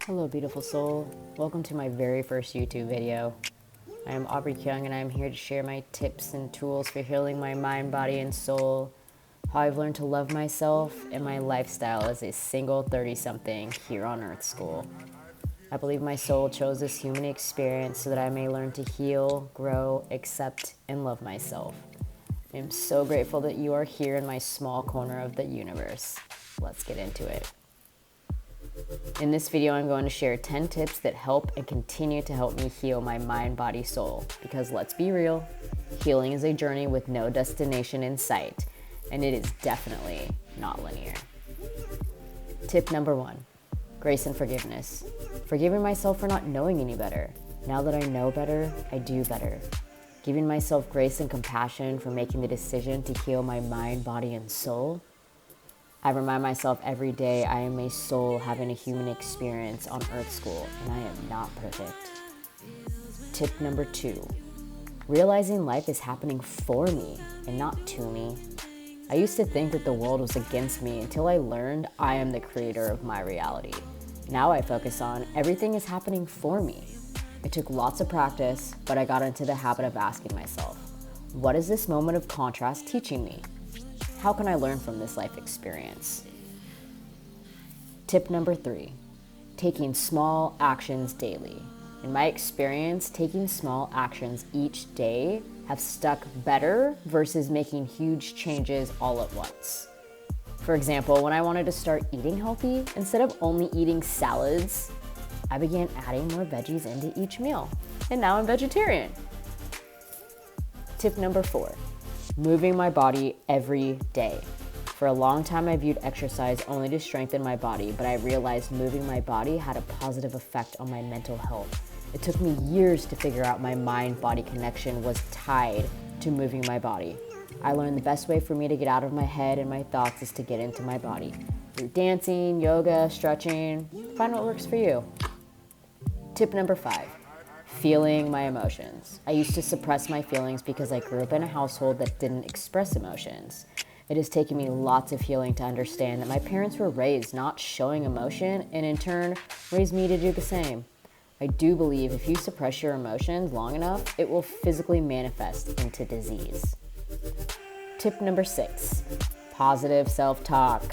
Hello beautiful soul, welcome to my very first YouTube video. I am Aubrey Kyung and I am here to share my tips and tools for healing my mind, body, and soul, how I've learned to love myself, and my lifestyle as a single 30-something here on Earth School. I believe my soul chose this human experience so that I may learn to heal, grow, accept, and love myself. I am so grateful that you are here in my small corner of the universe. Let's get into it. In this video, I'm going to share 10 tips that help and continue to help me heal my mind, body, soul. Because let's be real, healing is a journey with no destination in sight, and it is definitely not linear. Tip number 1, grace and forgiveness. Forgiving myself for not knowing any better. Now that I know better, I do better. Giving myself grace and compassion for making the decision to heal my mind, body, and soul. I remind myself every day I am a soul having a human experience on Earth School, and I am not perfect. Tip number 2, realizing life is happening for me and not to me. I used to think that the world was against me until I learned I am the creator of my reality. Now I focus on everything is happening for me. It took lots of practice, but I got into the habit of asking myself, what is this moment of contrast teaching me? How can I learn from this life experience? Tip number 3, taking small actions daily. In my experience, taking small actions each day have stuck better versus making huge changes all at once. For example, when I wanted to start eating healthy, instead of only eating salads, I began adding more veggies into each meal, and now I'm vegetarian. Tip number 4, moving my body every day. For a long time, I viewed exercise only to strengthen my body, but I realized moving my body had a positive effect on my mental health. It took me years to figure out my mind-body connection was tied to moving my body. I learned the best way for me to get out of my head and my thoughts is to get into my body. Through dancing, yoga, stretching, find what works for you. Tip number 5, feeling my emotions. I used to suppress my feelings because I grew up in a household that didn't express emotions. It has taken me lots of healing to understand that my parents were raised not showing emotion and in turn raised me to do the same. I do believe if you suppress your emotions long enough, it will physically manifest into disease. Tip number 6, positive self-talk.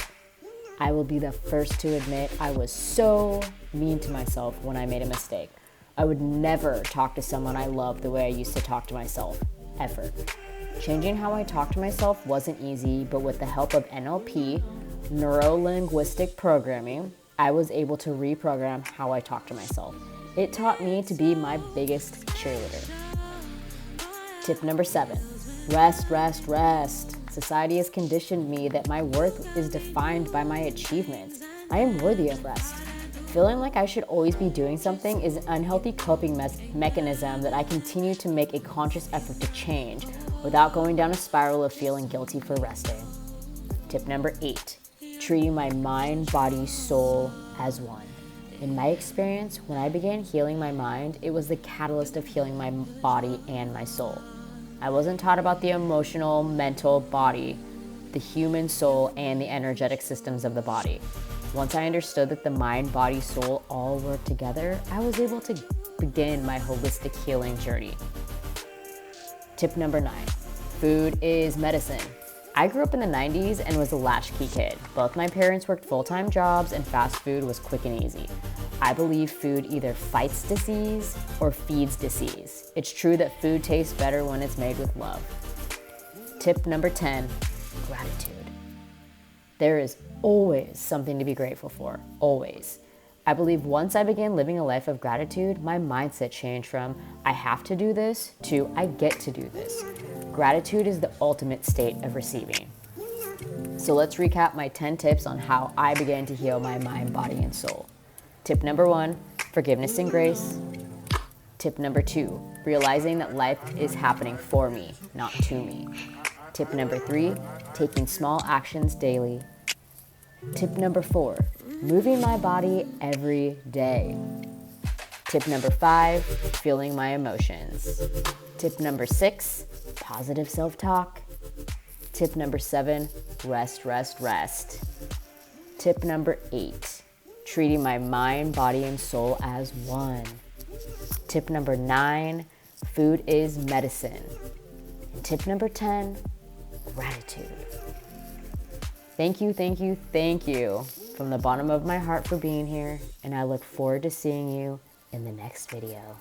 I will be the first to admit I was so mean to myself when I made a mistake. I would never talk to someone I loved the way I used to talk to myself, ever. Changing how I talk to myself wasn't easy, but with the help of NLP, neuro-linguistic programming, I was able to reprogram how I talk to myself. It taught me to be my biggest cheerleader. Tip number 7, rest, rest, rest. Society has conditioned me that my worth is defined by my achievements. I am worthy of rest. Feeling like I should always be doing something is an unhealthy coping mechanism that I continue to make a conscious effort to change without going down a spiral of feeling guilty for resting. Tip number 8, treating my mind, body, soul as one. In my experience, when I began healing my mind, it was the catalyst of healing my body and my soul. I wasn't taught about the emotional, mental body, the human soul, and the energetic systems of the body. Once I understood that the mind, body, soul all work together, I was able to begin my holistic healing journey. Tip number 9, food is medicine. I grew up in the 90s and was a latchkey kid. Both my parents worked full-time jobs and fast food was quick and easy. I believe food either fights disease or feeds disease. It's true that food tastes better when it's made with love. Tip number 10, gratitude. There is always something to be grateful for, always. I believe once I began living a life of gratitude, my mindset changed from I have to do this to I get to do this. Gratitude is the ultimate state of receiving. So let's recap my 10 tips on how I began to heal my mind, body, and soul. Tip number 1, forgiveness and grace. Tip number 2, realizing that life is happening for me, not to me. Tip number 3, taking small actions daily. Tip number 4, moving my body every day. Tip number 5, feeling my emotions. Tip number 6, positive self-talk. Tip number 7, rest, rest, rest. Tip number 8, treating my mind, body, and soul as one. Tip number 9, food is medicine. And tip number 10, gratitude. Thank you, thank you, thank you from the bottom of my heart for being here, and I look forward to seeing you in the next video.